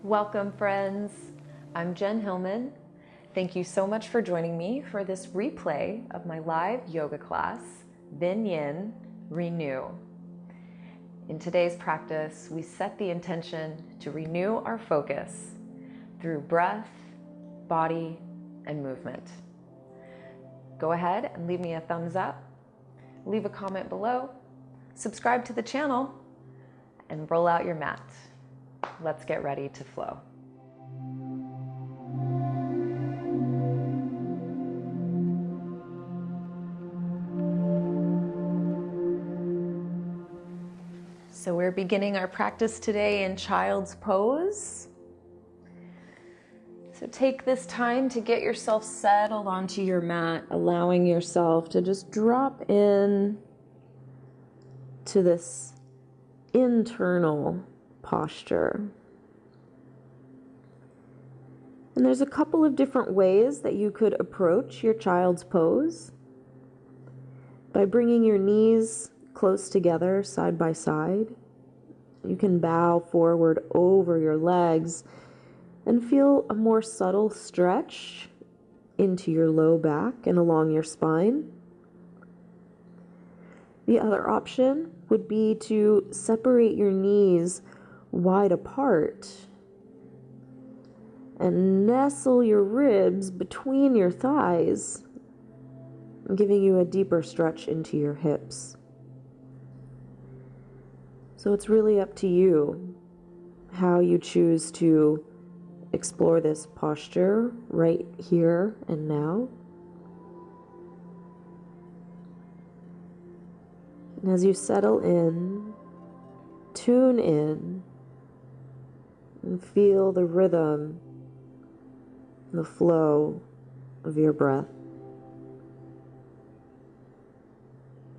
Welcome, friends. I'm Jen HIlman. Thank you so much for joining me for this replay of my live yoga class, Yin Renew. In today's practice, we set the intention to renew our focus through breath, body, and movement. Go ahead and leave me a thumbs up, leave a comment below, subscribe to the channel, and roll out your mat. Let's get ready to flow. So we're beginning our practice today in child's pose. So take this time to get yourself settled onto your mat, allowing yourself to just drop in to this internal posture. And there's a couple of different ways that you could approach your child's pose. By bringing your knees close together, side by side, you can bow forward over your legs and feel a more subtle stretch into your low back and along your spine. The other option would be to separate your knees wide apart and nestle your ribs between your thighs, giving you a deeper stretch into your hips. So it's really up to you how you choose to explore this posture right here and now. And as you settle in, tune in, and feel the rhythm, the flow of your breath.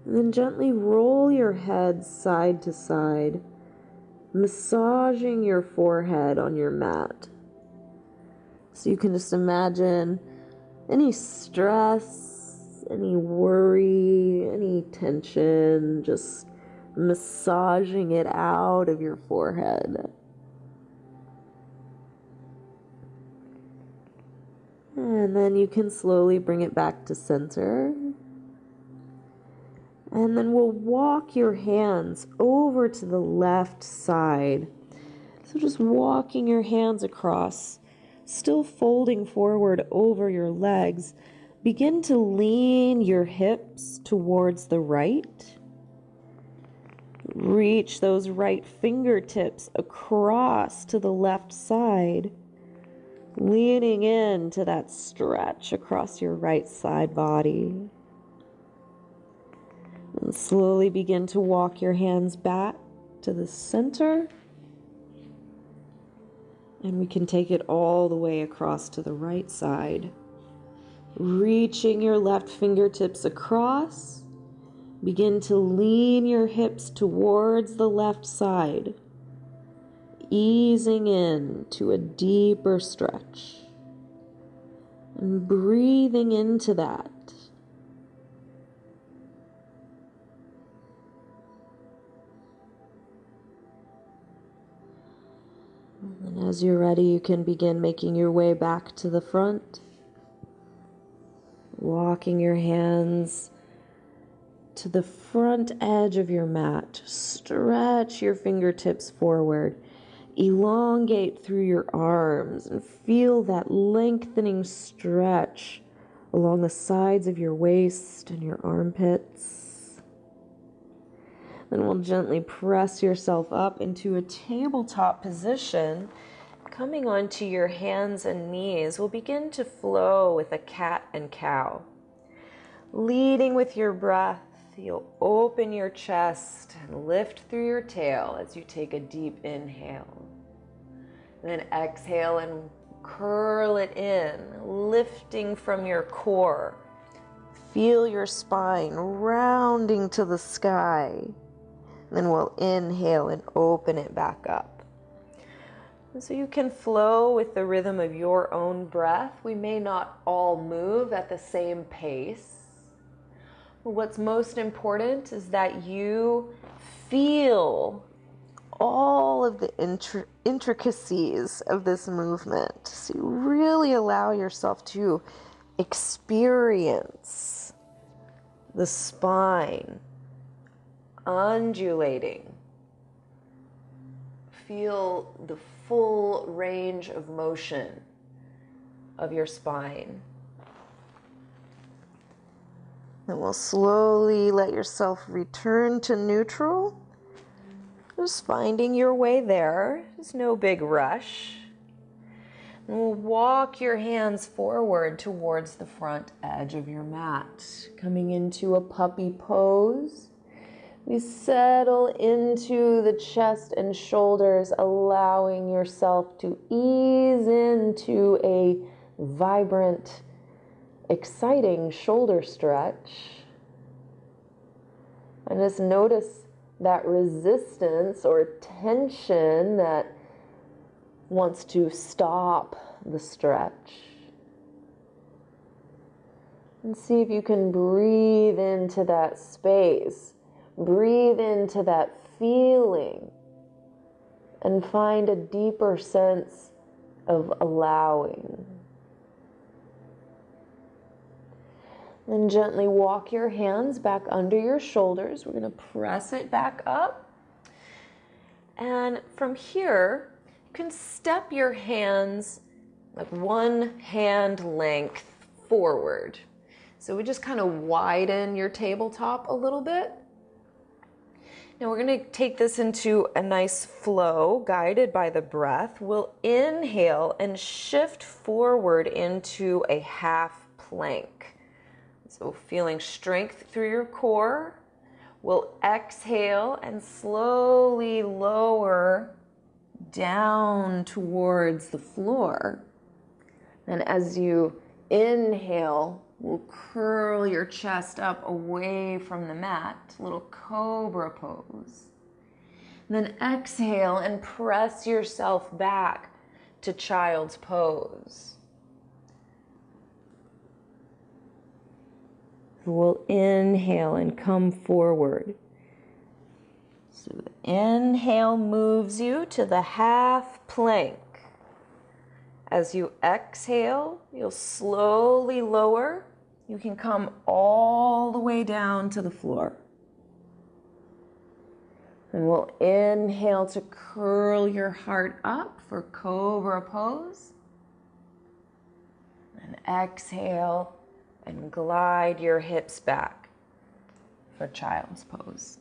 And then gently roll your head side to side, massaging your forehead on your mat. So you can just imagine any stress, any worry, any tension, just massaging it out of your forehead. And then you can slowly bring it back to center. And then we'll walk your hands over to the left side. So just walking your hands across, still folding forward over your legs. Begin to lean your hips towards the right. Reach those right fingertips across to the left side, leaning into that stretch across your right side body. And slowly begin to walk your hands back to the center. And we can take it all the way across to the right side. Reaching your left fingertips across. Begin to lean your hips towards the left side. Easing in to a deeper stretch. And breathing into that. And as you're ready, you can begin making your way back to the front. Walking your hands to the front edge of your mat. Stretch your fingertips forward. Elongate through your arms and feel that lengthening stretch along the sides of your waist and your armpits. Then we'll gently press yourself up into a tabletop position. Coming onto your hands and knees, we'll begin to flow with a cat and cow. Leading with your breath, you'll open your chest and lift through your tail as you take a deep inhale. And then exhale and curl it in, lifting from your core. Feel your spine rounding to the sky. Then we'll inhale and open it back up. And so you can flow with the rhythm of your own breath. We may not all move at the same pace. What's most important is that you feel all of the intricacies of this movement. So you really allow yourself to experience the spine undulating. Feel the full range of motion of your spine. Then we'll slowly let yourself return to neutral. Just finding your way there. There's no big rush. And we'll walk your hands forward towards the front edge of your mat. Coming into a puppy pose. We settle into the chest and shoulders, allowing yourself to ease into a vibrant, exciting shoulder stretch. And just notice that resistance or tension that wants to stop the stretch. And see if you can breathe into that space. Breathe into that feeling and find a deeper sense of allowing. Then gently walk your hands back under your shoulders. We're going to press it back up. And from here, you can step your hands like one hand length forward. So we just kind of widen your tabletop a little bit. Now we're going to take this into a nice flow guided by the breath. We'll inhale and shift forward into a half plank. So feeling strength through your core. We'll exhale and slowly lower down towards the floor. And as you inhale, we'll curl your chest up away from the mat, little cobra pose. And then exhale and press yourself back to child's pose. We'll inhale and come forward. So the inhale moves you to the half plank. As you exhale, you'll slowly lower. You can come all the way down to the floor. And we'll inhale to curl your heart up for cobra pose. And exhale and glide your hips back for child's pose.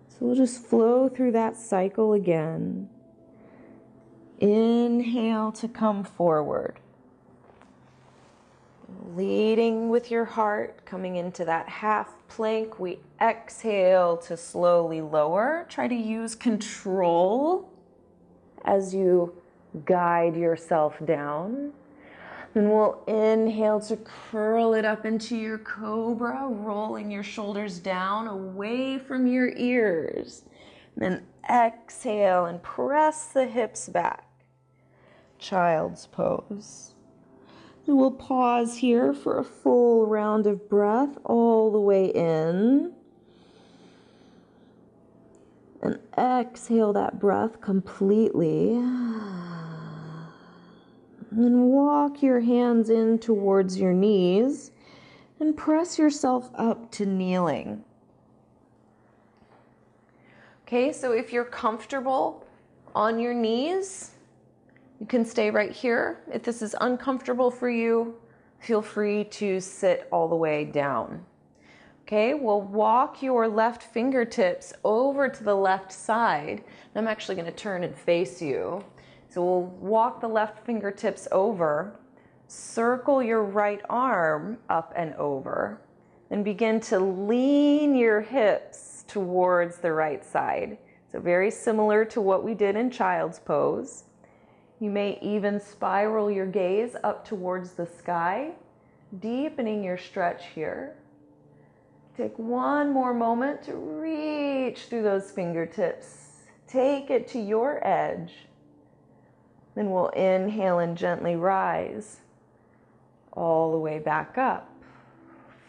So we'll just flow through that cycle again. Inhale to come forward. Leading with your heart, coming into that half plank. We exhale to slowly lower. Try to use control as you guide yourself down. Then we'll inhale to curl it up into your cobra, rolling your shoulders down away from your ears. Then exhale and press the hips back. Child's pose. And we'll pause here for a full round of breath all the way in. And exhale that breath completely. And walk your hands in towards your knees and press yourself up to kneeling. Okay, so if you're comfortable on your knees, you can stay right here. If this is uncomfortable for you, feel free to sit all the way down. Okay, we'll walk your left fingertips over to the left side. I'm actually going to turn and face you. So we'll walk the left fingertips over, circle your right arm up and over, and begin to lean your hips towards the right side. So very similar to what we did in child's pose. You may even spiral your gaze up towards the sky, deepening your stretch here. Take one more moment to reach through those fingertips. Take it to your edge. Then we'll inhale and gently rise all the way back up.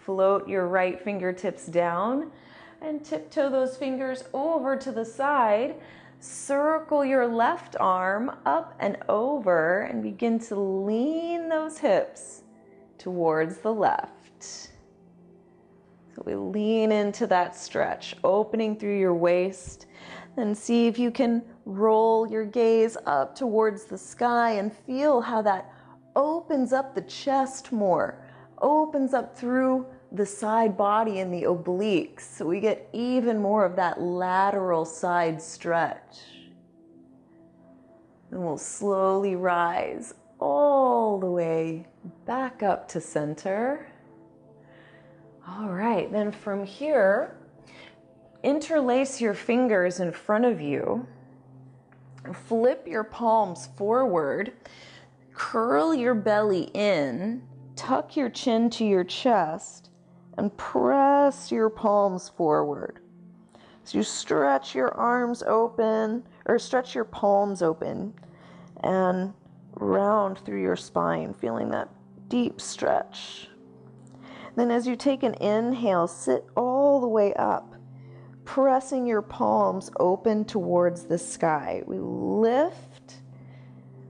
Float your right fingertips down And tiptoe those fingers over to the side. Circle your left arm up and over and begin to lean those hips towards the left. So we lean into that stretch, opening through your waist. Then see if you can roll your gaze up towards the sky and feel how that opens up the chest more, opens up through the side body and the obliques. So we get even more of that lateral side stretch. And we'll slowly rise all the way back up to center. All right, then from here, interlace your fingers in front of you, flip your palms forward, curl your belly in, tuck your chin to your chest, and press your palms forward. So you stretch your arms open, or stretch your palms open, and round through your spine, feeling that deep stretch. Then as you take an inhale, sit all the way up, pressing your palms open towards the sky. We lift,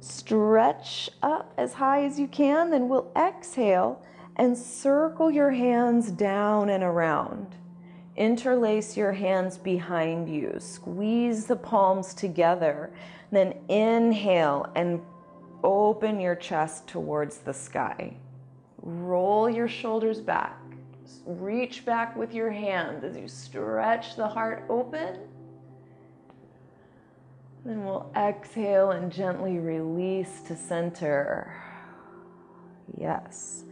stretch up as high as you can, then we'll exhale and circle your hands down and around. Interlace your hands behind you, squeeze the palms together, then inhale and open your chest towards the sky. Roll your shoulders back. Reach back with your hands as you stretch the heart open. Then we'll exhale and gently release to center. Yes.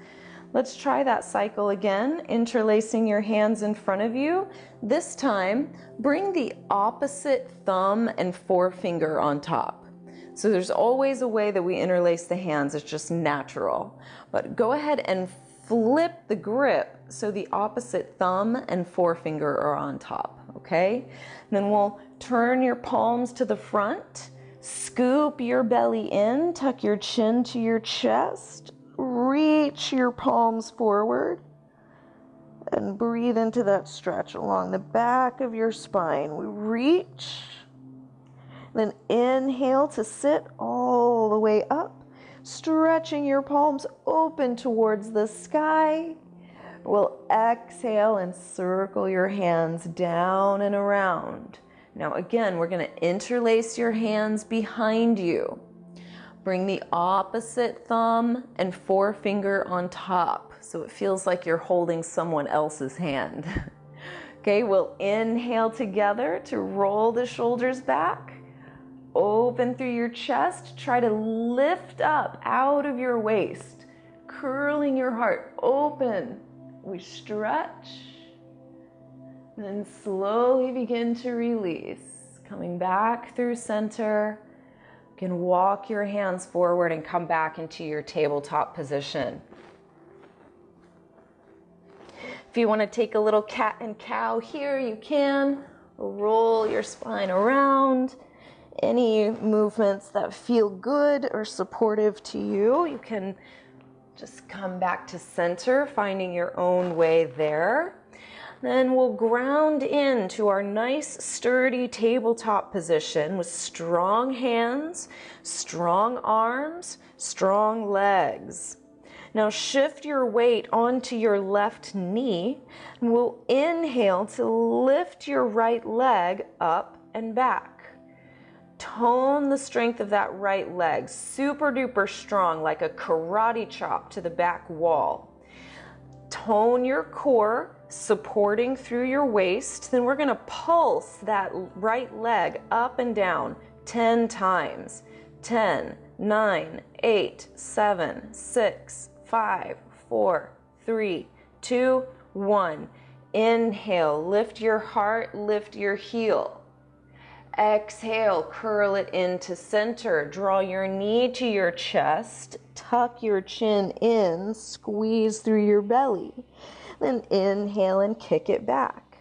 Let's try that cycle again, interlacing your hands in front of you. This time, bring the opposite thumb and forefinger on top. So there's always a way that we interlace the hands, it's just natural. But go ahead and flip the grip so the opposite thumb and forefinger are on top, okay? And then we'll turn your palms to the front, scoop your belly in, tuck your chin to your chest, reach your palms forward, and breathe into that stretch along the back of your spine. We reach, then inhale to sit all the way up, stretching your palms open towards the sky. We'll exhale and circle your hands down and around. Now again, we're going to interlace your hands behind you. Bring the opposite thumb and forefinger on top so it feels like you're holding someone else's hand. Okay, we'll inhale together to roll the shoulders back. Open through your chest. Try to lift up out of your waist, curling your heart open. We stretch, and then slowly begin to release. Coming back through center. You can walk your hands forward and come back into your tabletop position. If you want to take a little cat and cow here, you can. Roll your spine around. Any movements that feel good or supportive to you, you can just come back to center, finding your own way there. Then we'll ground into our nice sturdy tabletop position with strong hands, strong arms, strong legs. Now shift your weight onto your left knee, and we'll inhale to lift your right leg up and back. Tone the strength of that right leg, super duper strong, like a karate chop to the back wall. Tone your core, supporting through your waist. Then we're going to pulse that right leg up and down 10 times. 10, 9, 8, 7, 6, 5, 4, 3, 2, 1. Inhale, lift your heart, lift your heel. Exhale, curl it into center. Draw your knee to your chest. Tuck your chin in. Squeeze through your belly. Then inhale and kick it back.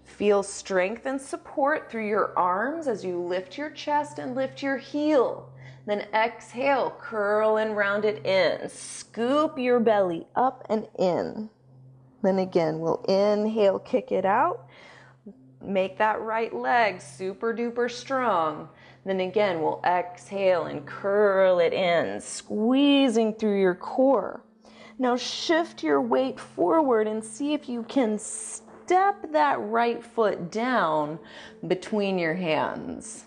Feel strength and support through your arms as you lift your chest and lift your heel. Then exhale, curl and round it in. Scoop your belly up and in. Then again, we'll inhale, kick it out. Make that right leg super duper strong. Then again, we'll exhale and curl it in, squeezing through your core. Now shift your weight forward and see if you can step that right foot down between your hands.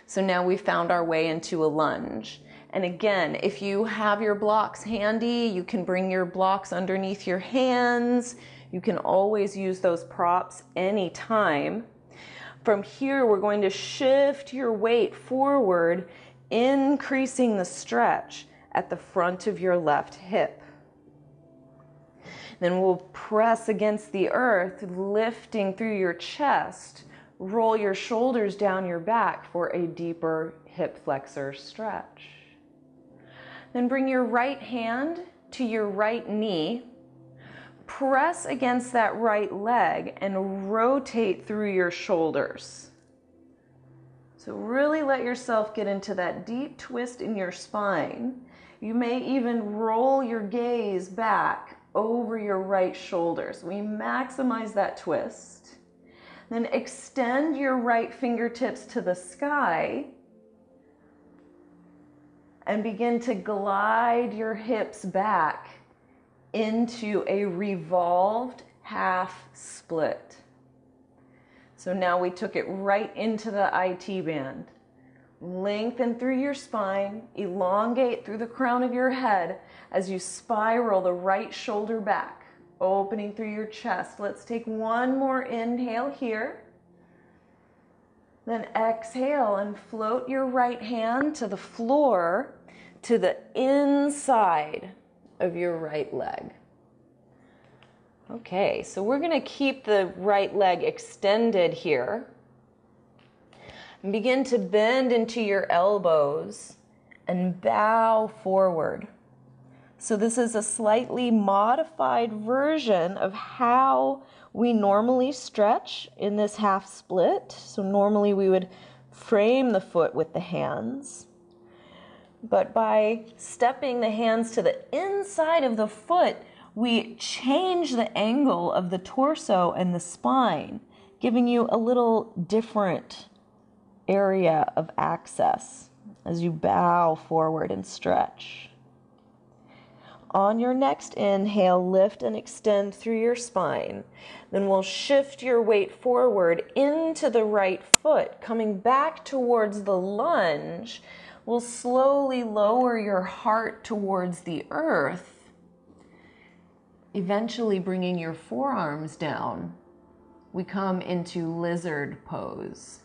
So now we found our way into a lunge. And again, if you have your blocks handy, you can bring your blocks underneath your hands. You can always use those props anytime. From here, we're going to shift your weight forward, increasing the stretch at the front of your left hip. Then we'll press against the earth, lifting through your chest. Roll your shoulders down your back for a deeper hip flexor stretch. Then bring your right hand to your right knee. Press against that right leg and rotate through your shoulders. So really let yourself get into that deep twist in your spine. You may even roll your gaze back over your right shoulder. So we maximize that twist. Then extend your right fingertips to the sky and begin to glide your hips back into a revolved half split. So now we took it right into the IT band. Lengthen through your spine, elongate through the crown of your head as you spiral the right shoulder back, opening through your chest. Let's take one more inhale here. Then exhale and float your right hand to the floor, to the inside of your right leg. Okay, so we're going to keep the right leg extended here. And begin to bend into your elbows and bow forward. So this is a slightly modified version of how we normally stretch in this half split. So normally we would frame the foot with the hands. But by stepping the hands to the inside of the foot, we change the angle of the torso and the spine, giving you a little different area of access as you bow forward and stretch. On your next inhale, lift and extend through your spine. Then we'll shift your weight forward into the right foot, coming back towards the lunge. We'll slowly lower your heart towards the earth, eventually bringing your forearms down. We come into lizard pose.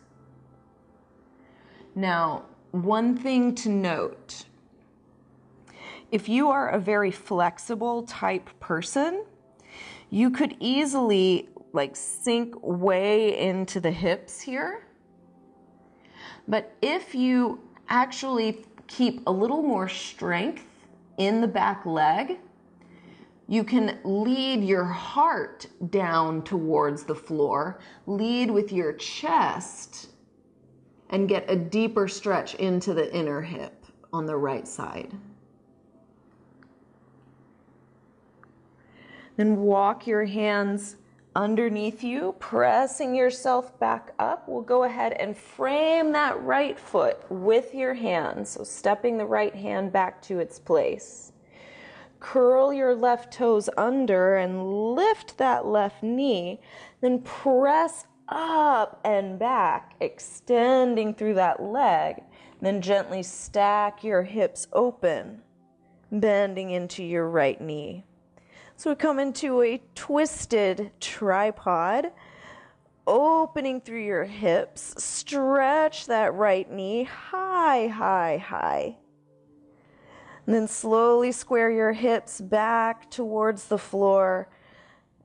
Now, one thing to note, if you are a very flexible type person, you could easily sink way into the hips here. But if you actually keep a little more strength in the back leg, you can lead your heart down towards the floor, lead with your chest, and get a deeper stretch into the inner hip on the right side. Then walk your hands underneath you, pressing yourself back up. We'll go ahead and frame that right foot with your hands. So stepping the right hand back to its place. Curl your left toes under and lift that left knee. Then press up and back, extending through that leg. Then gently stack your hips open, bending into your right knee. So we come into a twisted tripod, opening through your hips, stretch that right knee high, high, high. And then slowly square your hips back towards the floor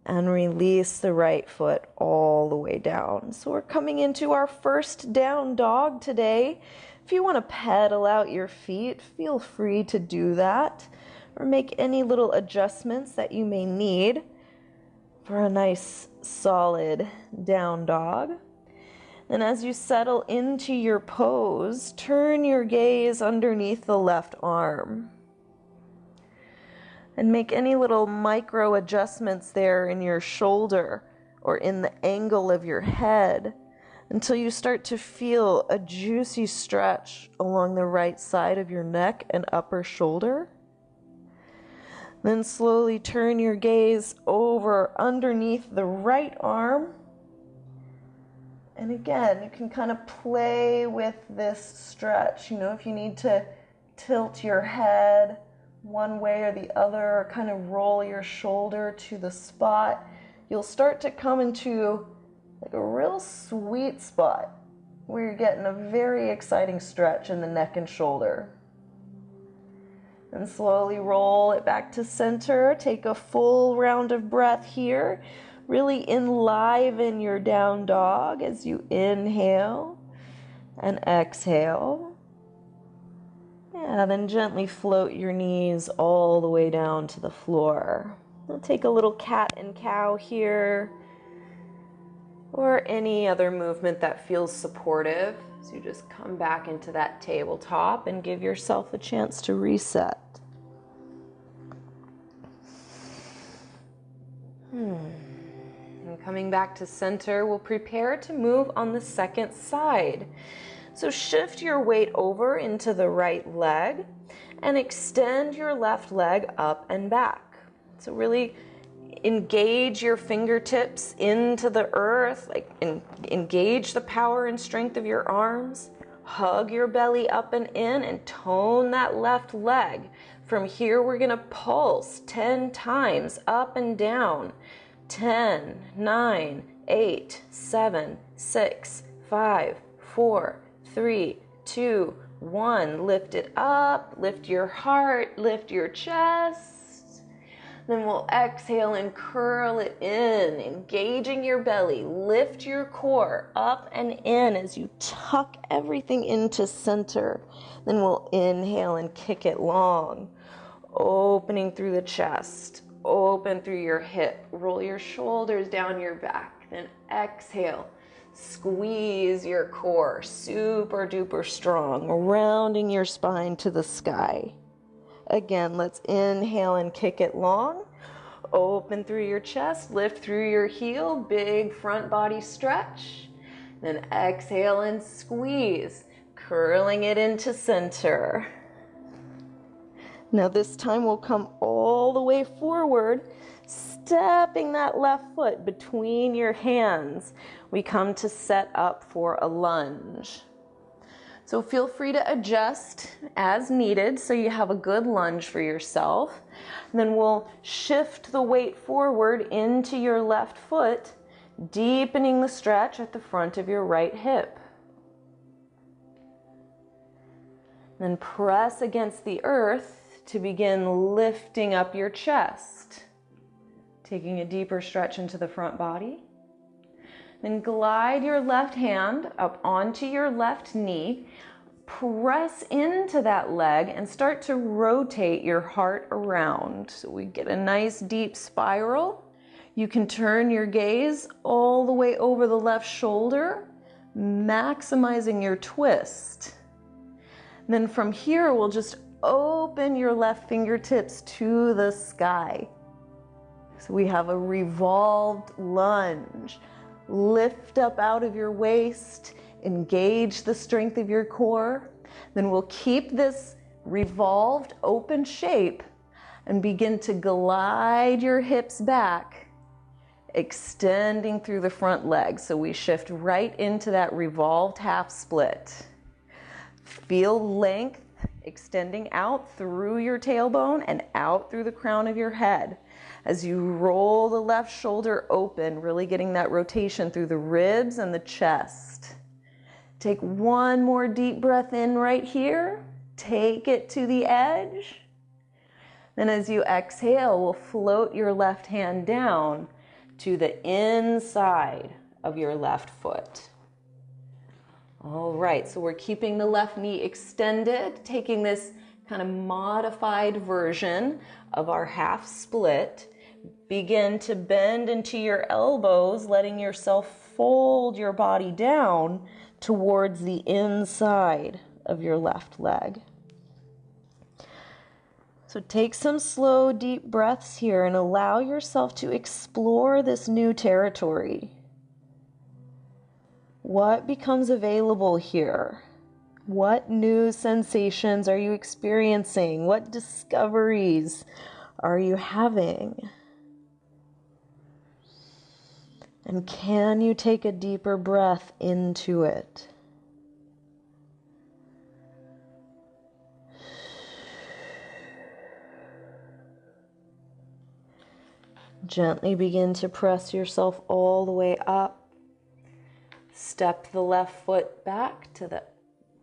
and release the right foot all the way down. So we're coming into our first down dog today. If you want to pedal out your feet, feel free to do that, or make any little adjustments that you may need for a nice solid down dog. And as you settle into your pose, turn your gaze underneath the left arm and make any little micro adjustments there in your shoulder or in the angle of your head until you start to feel a juicy stretch along the right side of your neck and upper shoulder. Then slowly turn your gaze over underneath the right arm. And again, you can kind of play with this stretch. You know, if you need to tilt your head one way or the other, or kind of roll your shoulder to the spot, you'll start to come into like a real sweet spot where you're getting a very exciting stretch in the neck and shoulder. And slowly roll it back to center. Take a full round of breath here. Really enliven your down dog as you inhale and exhale. Yeah, then gently float your knees all the way down to the floor. We'll take a little cat and cow here, or any other movement that feels supportive. So you just come back into that tabletop and give yourself a chance to reset. And coming back to center, we'll prepare to move on the second side. So shift your weight over into the right leg and extend your left leg up and back. So really engage your fingertips into the earth, like engage the power and strength of your arms. Hug your belly up and in and tone that left leg. From here, we're gonna pulse 10 times up and down. 10, 9, 8, 7, 6, 5, 4, 3, 2, 1. Lift it up, lift your heart, lift your chest. Then we'll exhale and curl it in, engaging your belly. Lift your core up and in as you tuck everything into center. Then we'll inhale and kick it long, opening through the chest, open through your hip. Roll your shoulders down your back. Then exhale, squeeze your core, super duper strong, rounding your spine to the sky. Again, let's inhale and kick it long. Open through your chest, lift through your heel, big front body stretch. Then exhale and squeeze, curling it into center. Now this time we'll come all the way forward, stepping that left foot between your hands. We come to set up for a lunge. So feel free to adjust as needed so you have a good lunge for yourself. And then we'll shift the weight forward into your left foot, deepening the stretch at the front of your right hip. Then press against the earth to begin lifting up your chest. Taking a deeper stretch into the front body. Then glide your left hand up onto your left knee. Press into that leg and start to rotate your heart around. So we get a nice deep spiral. You can turn your gaze all the way over the left shoulder, maximizing your twist. And then from here, we'll just open your left fingertips to the sky. So we have a revolved lunge. Lift up out of your waist, engage the strength of your core. Then we'll keep this revolved open shape and begin to glide your hips back, extending through the front leg. So we shift right into that revolved half split. Feel length extending out through your tailbone and out through the crown of your head. As you roll the left shoulder open, really getting that rotation through the ribs and the chest. Take one more deep breath in right here. Take it to the edge. Then as you exhale, we'll float your left hand down to the inside of your left foot. All right, so we're keeping the left knee extended, taking this kind of modified version of our half split. Begin to bend into your elbows, letting yourself fold your body down towards the inside of your left leg. So take some slow, deep breaths here and allow yourself to explore this new territory. What becomes available here? What new sensations are you experiencing? What discoveries are you having? And can you take a deeper breath into it? Gently begin to press yourself all the way up. Step the left foot back to the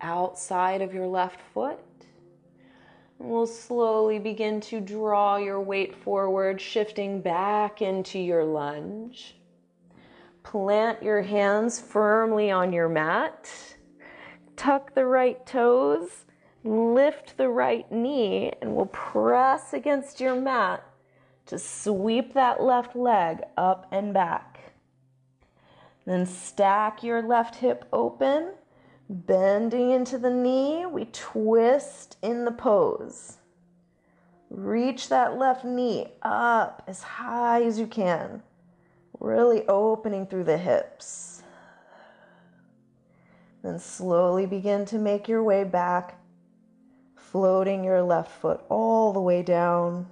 outside of your left foot. And we'll slowly begin to draw your weight forward, shifting back into your lunge. Plant your hands firmly on your mat. Tuck the right toes, lift the right knee, and we'll press against your mat to sweep that left leg up and back. Then stack your left hip open, bending into the knee. We twist in the pose. Reach that left knee up as high as you can, really opening through the hips. Then slowly begin to make your way back, floating your left foot all the way down.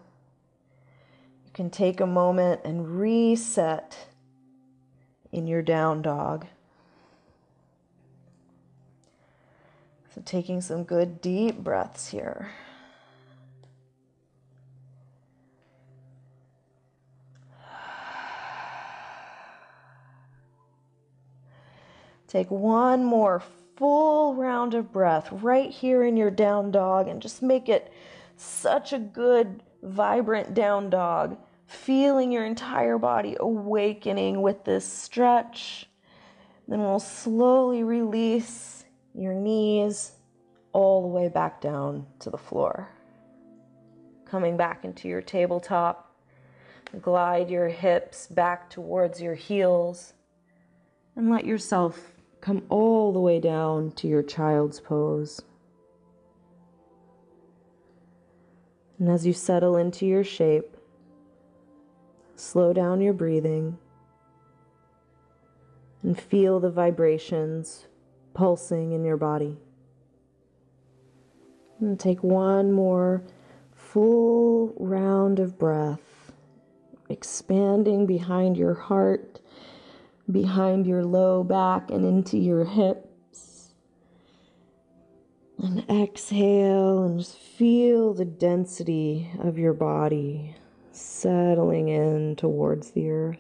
You can take a moment and reset in your down dog. So taking some good deep breaths here. Take one more full round of breath right here in your down dog and just make it such a good, vibrant down dog. Feeling your entire body awakening with this stretch. Then we'll slowly release your knees all the way back down to the floor. Coming back into your tabletop, glide your hips back towards your heels and let yourself come all the way down to your child's pose. And as you settle into your shape, slow down your breathing and feel the vibrations pulsing in your body. And take one more full round of breath, expanding behind your heart, behind your low back and into your hips. And exhale and just feel the density of your body settling in towards the earth.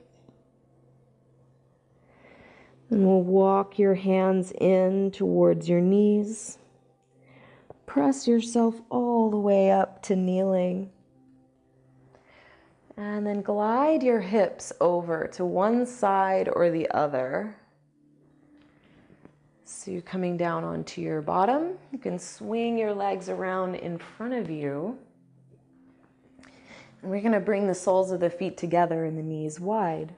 And we'll walk your hands in towards your knees. Press yourself all the way up to kneeling. And then glide your hips over to one side or the other. So you're coming down onto your bottom. You can swing your legs around in front of you. And we're going to bring the soles of the feet together and the knees wide.